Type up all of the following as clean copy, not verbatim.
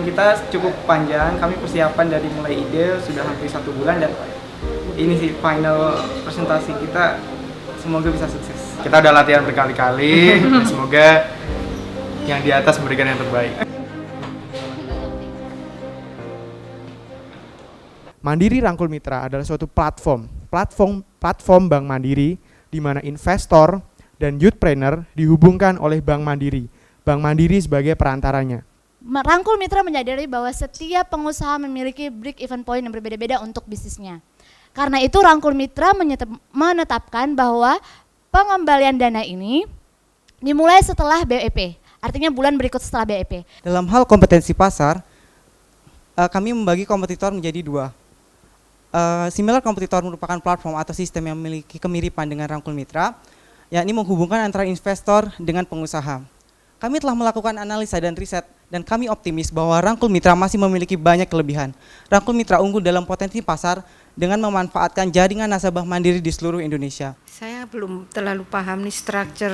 kita cukup panjang. Kami persiapan dari mulai ide sudah hampir 1 bulan dan ini sih final presentasi kita, semoga bisa sukses. Kita udah latihan berkali-kali, semoga yang di atas memberikan yang terbaik. Mandiri Rangkul Mitra adalah suatu platform Bank Mandiri di mana investor dan youthpreneur dihubungkan oleh Bank Mandiri. Bank Mandiri sebagai perantaranya. Rangkul Mitra menyadari bahwa setiap pengusaha memiliki break-even point yang berbeda-beda untuk bisnisnya. Karena itu Rangkul Mitra menetapkan bahwa pengembalian dana ini dimulai setelah BEP, artinya bulan berikut setelah BEP. Dalam hal kompetensi pasar, kami membagi kompetitor menjadi 2. Similar kompetitor merupakan platform atau sistem yang memiliki kemiripan dengan Rangkul Mitra, yakni menghubungkan antara investor dengan pengusaha. Kami telah melakukan analisa dan riset, dan kami optimis bahwa Rangkul Mitra masih memiliki banyak kelebihan. Rangkul Mitra unggul dalam potensi pasar dengan memanfaatkan jaringan nasabah mandiri di seluruh Indonesia. Saya belum terlalu paham nih struktur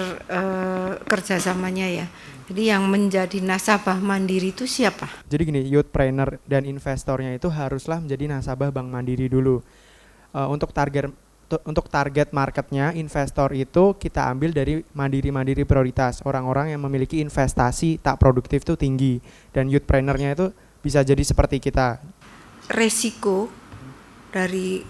kerjasamanya ya. Jadi yang menjadi nasabah mandiri itu siapa? Jadi gini, youthpreneur dan investornya itu haruslah menjadi nasabah Bank Mandiri dulu. Untuk target marketnya, investor itu kita ambil dari mandiri prioritas, orang-orang yang memiliki investasi tak produktif itu tinggi, dan youthpreneurnya itu bisa jadi seperti kita. Resiko dari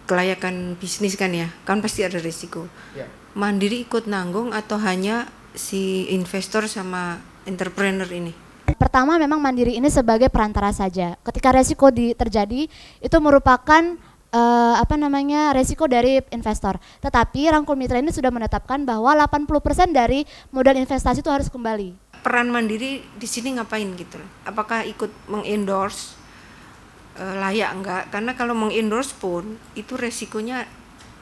kelayakan bisnis kan ya, kan pasti ada resiko. Ya. Mandiri ikut nanggung atau hanya si investor sama entrepreneur ini? Pertama memang Mandiri ini sebagai perantara saja. Ketika resiko terjadi itu merupakan resiko dari investor. Tetapi Rangkul Mitra ini sudah menetapkan bahwa 80% dari modal investasi itu harus kembali. Peran Mandiri di sini ngapain gitu? Apakah ikut mengendorse layak enggak? Karena kalau mengendorse pun itu resikonya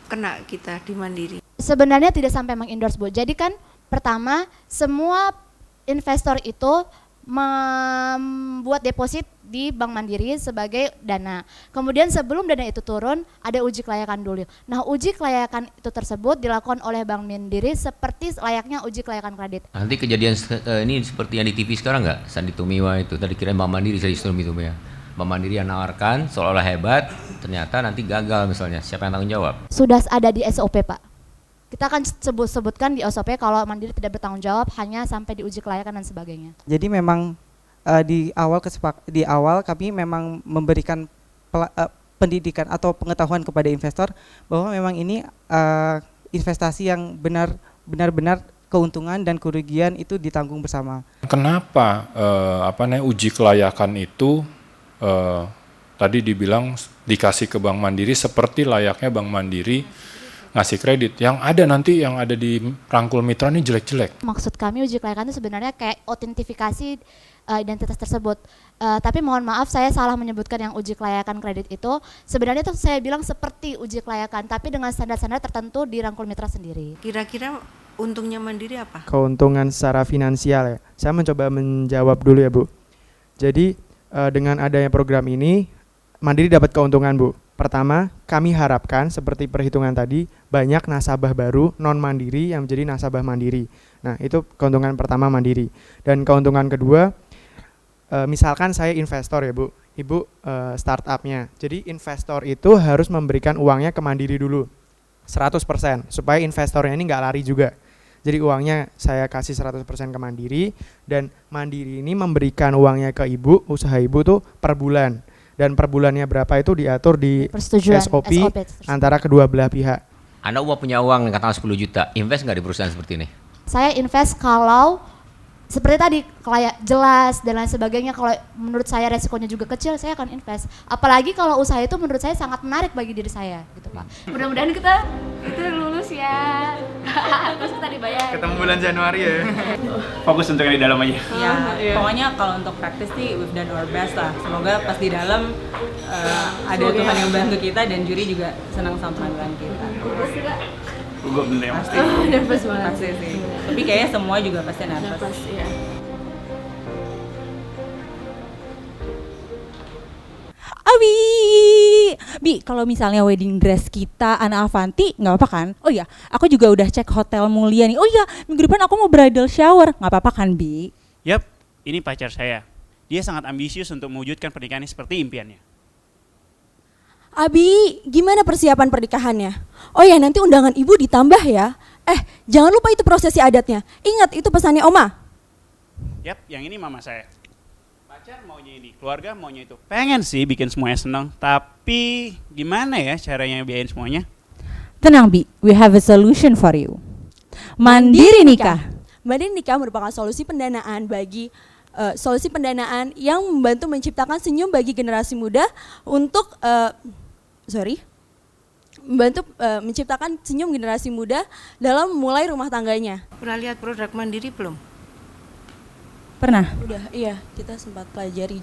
kena kita di Mandiri. Sebenarnya tidak sampai mengendorse, Bu. Jadi kan pertama semua investor itu membuat deposit di Bank Mandiri sebagai dana. Kemudian sebelum dana itu turun, ada uji kelayakan dulu. Nah, uji kelayakan itu tersebut dilakukan oleh Bank Mandiri seperti layaknya uji kelayakan kredit. Nanti kejadian ini seperti yang di TV sekarang nggak? Sandi Tumiwa itu, tadi kira Bank Mandiri, Sandi Tumiwa. Bank Mandiri yang nawarkan seolah-olah hebat, ternyata nanti gagal misalnya. Siapa yang tanggung jawab? Sudah ada di SOP, Pak. Kita akan sebutkan di SOP kalau Mandiri tidak bertanggung jawab hanya sampai di uji kelayakan dan sebagainya. Jadi memang di awal kami memang memberikan pendidikan atau pengetahuan kepada investor bahwa memang ini investasi yang benar-benar keuntungan dan kerugian itu ditanggung bersama. Kenapa uji kelayakan itu tadi dibilang dikasih ke Bank Mandiri seperti layaknya Bank Mandiri ngasih kredit, yang ada di Rangkul Mitra ini jelek-jelek. Maksud kami uji kelayakan itu sebenarnya kayak autentifikasi identitas tersebut. Tapi mohon maaf saya salah menyebutkan yang uji kelayakan kredit itu. Sebenarnya itu saya bilang seperti uji kelayakan, tapi dengan standar-standar tertentu di Rangkul Mitra sendiri. Kira-kira untungnya Mandiri apa? Keuntungan secara finansial ya. Saya mencoba menjawab dulu ya, Bu. Jadi dengan adanya program ini, Mandiri dapat keuntungan, Bu. Pertama, kami harapkan seperti perhitungan tadi, banyak nasabah baru non-mandiri yang menjadi nasabah mandiri. Nah, itu keuntungan pertama Mandiri. Dan keuntungan kedua, misalkan saya investor ya, Bu. Ibu startupnya. Jadi investor itu harus memberikan uangnya ke Mandiri dulu, 100%, supaya investornya ini nggak lari juga. Jadi uangnya saya kasih 100% ke Mandiri, dan Mandiri ini memberikan uangnya ke ibu, usaha ibu tuh per bulan. Dan per bulannya berapa itu diatur di SOP antara kedua belah pihak. Anda punya uang katakan 10 juta, invest nggak di perusahaan seperti ini? Saya invest kalau seperti tadi jelas dan lain sebagainya. Kalau menurut saya resikonya juga kecil, saya akan invest. Apalagi kalau usaha itu menurut saya sangat menarik bagi diri saya, gitu Pak. Mudah-mudahan kita itu lulus ya. Terus kita dibayar. Ketemu bulan Januari ya. Fokus untuk yang di dalam aja. Ya, pokoknya kalau untuk praktis sih we've done our best lah. Semoga pas di dalam ada Tuhan yang bantu kita dan juri juga senang sama penampilan kita. Gue bener ya pasti. Nervous banget. Pasti sih. Tapi kayaknya semua juga pasti nervous. Iya. Abi, Bi, kalau misalnya wedding dress kita Ana Avanti, nggak apa-apa kan? Oh iya, aku juga udah cek hotel mulia nih. Oh iya, minggu depan aku mau bridal shower, nggak apa-apa kan, Bi? Yap, ini pacar saya. dia sangat ambisius untuk mewujudkan pernikahan ini seperti impiannya. Abi, gimana persiapan pernikahannya? Oh ya, nanti undangan ibu ditambah ya. Jangan lupa itu prosesi adatnya. Ingat, itu pesannya Oma. Yap, yang ini mama saya. Pacar maunya ini, keluarga maunya itu. Pengen sih bikin semuanya senang, tapi gimana ya caranya biayain semuanya? Tenang Bi, we have a solution for you. Mandiri Nikah. Mandiri Nikah merupakan solusi pendanaan yang membantu menciptakan senyum bagi generasi muda untuk menciptakan senyum generasi muda dalam memulai rumah tangganya. Pernah lihat produk Mandiri belum? Pernah. Udah, iya, kita sempat pelajari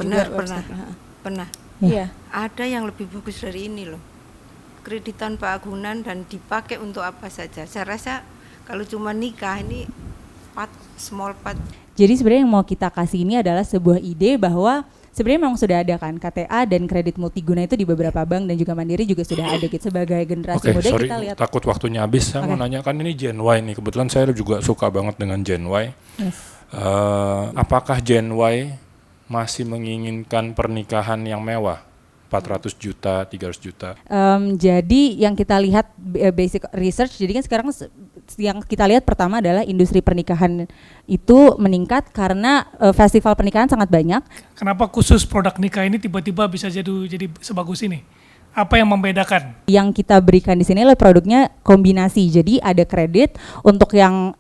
Pernah. Iya. Ada yang lebih bagus dari ini loh. Kredit tanpa agunan dan dipakai untuk apa saja. Saya rasa kalau cuma nikah ini small part. Jadi sebenarnya yang mau kita kasih ini adalah sebuah ide bahwa sebenarnya memang sudah ada kan KTA dan kredit multiguna itu di beberapa bank dan juga Mandiri juga sudah ada gitu. Sebagai generasi muda sorry, kita lihat. Takut waktunya habis. Saya mau nanya, kan ini Gen Y nih. Kebetulan saya juga suka banget dengan Gen Y. Yes. Apakah Gen Y masih menginginkan pernikahan yang mewah? 400 juta, 300 juta. Jadi yang kita lihat basic research, jadi kan sekarang yang kita lihat pertama adalah industri pernikahan itu meningkat karena festival pernikahan sangat banyak. Kenapa khusus produk nikah ini tiba-tiba bisa jadi sebagus ini? Apa yang membedakan? Yang kita berikan di sini adalah produknya kombinasi. Jadi ada kredit untuk yang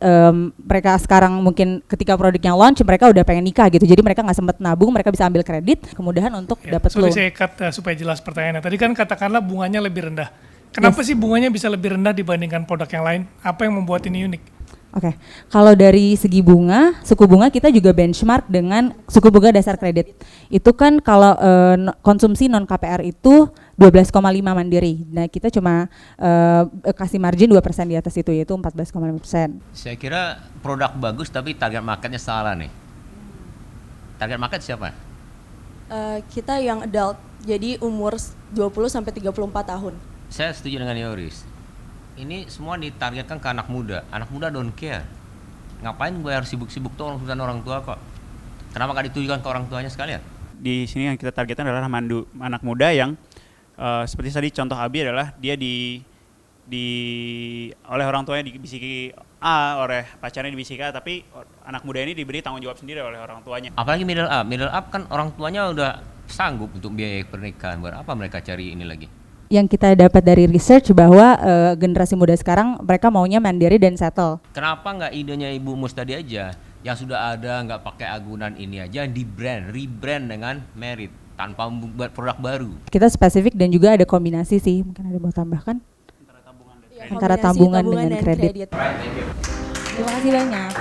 mereka sekarang mungkin ketika produknya launch mereka udah pengen nikah gitu. Jadi mereka nggak sempat nabung, mereka bisa ambil kredit, kemudahan untuk dapat loan. Saya cut supaya jelas pertanyaannya. Tadi kan katakanlah bunganya lebih rendah. Kenapa sih bunganya bisa lebih rendah dibandingkan produk yang lain? Apa yang membuat ini unik? Oke, kalau dari segi bunga, suku bunga kita juga benchmark dengan suku bunga dasar kredit. Itu kan kalau konsumsi non KPR itu 12,5 Mandiri. Nah kita cuma kasih margin 2% di atas itu, yaitu 14,5%. Saya kira produk bagus tapi target marketnya salah nih. Target market siapa? Kita yang adult, jadi umur 20 sampai 34 tahun. Saya setuju dengan Yoris. Ini semua ditargetkan ke anak muda. Anak muda don't care. Ngapain gue harus sibuk-sibuk tuh urusan orang tua kok? Kenapa gak ditujukan ke orang tuanya sekalian? Di sini yang kita targetkan adalah anak muda yang seperti tadi contoh Abi adalah dia oleh orang tuanya dibisiki A, oleh pacarnya dibisiki A, tapi anak muda ini diberi tanggung jawab sendiri oleh orang tuanya. Apalagi middle up kan orang tuanya udah sanggup untuk biaya pernikahan. Buat apa mereka cari ini lagi? Yang kita dapat dari research bahwa generasi muda sekarang mereka maunya mandiri dan settle. Kenapa nggak idenya Ibu Mus tadi aja yang sudah ada, nggak pakai agunan ini aja, rebrand dengan merit tanpa membuat produk baru? Kita spesifik dan juga ada kombinasi sih, mungkin ada mau tambahkan antara tabungan dengan kredit. Right, Terima kasih banyak.